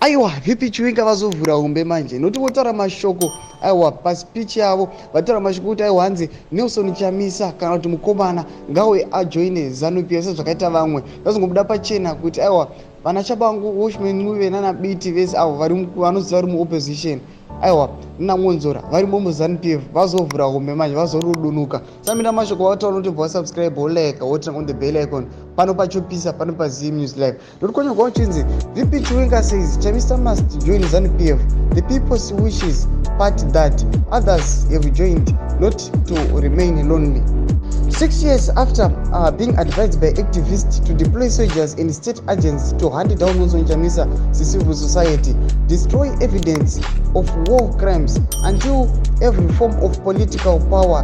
aiwa vipi Chiwenga vazovhura hombe manje nokuti votaura mashoko aiwa paspeech yavo vataura mashoko kuti aiwa hanzi Nelson Chamisa kana kuti mukomana ngawe ajoine ZANU-PF sezvakaita vamwe vazongobuda pachena kuti aiwa vana Chabangu Watchmen Muve nana biti vese avo vanozi vari muopposition aiwa namonzora varimo muZANU-PF vazovhura hombe manje vazorudunuka samira mashoko vataura kuti bosubscribe wolike woturn on the bell icon pano pachopisa pano paZim News Live ndotikonyogwa uchinzi vipi Chiwenga says Chamisa must join ZANU-PF the people's wishes part that others have joined not to remain lonely. 6 years after being advised by activists to deploy soldiers and state agents to hunt down Chamisa, the civil society, destroy evidence of war crimes until every form of political power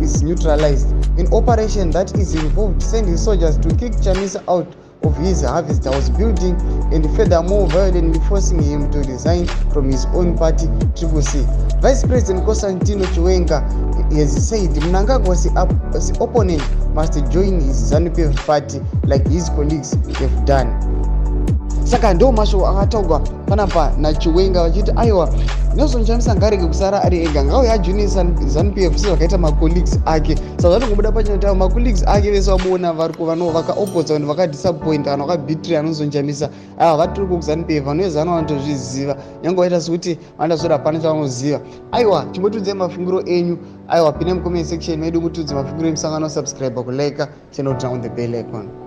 is neutralized. An operation that is involved sending soldiers to kick Chamisa out of his harvest house building and furthermore violently forcing him to resign from his own party TSHABANGU. Vice President Constantino Chiwenga has said Mnangagwa's opponent must join his ZANU-PF party like his colleagues have done. Saka ndo mashoko akataurwa panapa naChiwenga vachiti aiwa Nelson Chamisa ngarege kusara ari ega ngauya ajoine ZANU-PF sezvakaita macolleagues ake saka zvatongobuda pachena kuti macolleagues ake vese vamuona vakaopodza vanhu vakadisappoint vanhu vakabetray Nelson Chamisa aiwa vatiri kuZANU-PF vanoezana vanotozviziva nyange vaita sekuti vandazoda hapana chavanoziva aiwa chimbotiudzai mafungiro enyu aiwa pinai mucomment section medu mutiudze mafungiro emusangano subscribe kulike channel on the bell icon.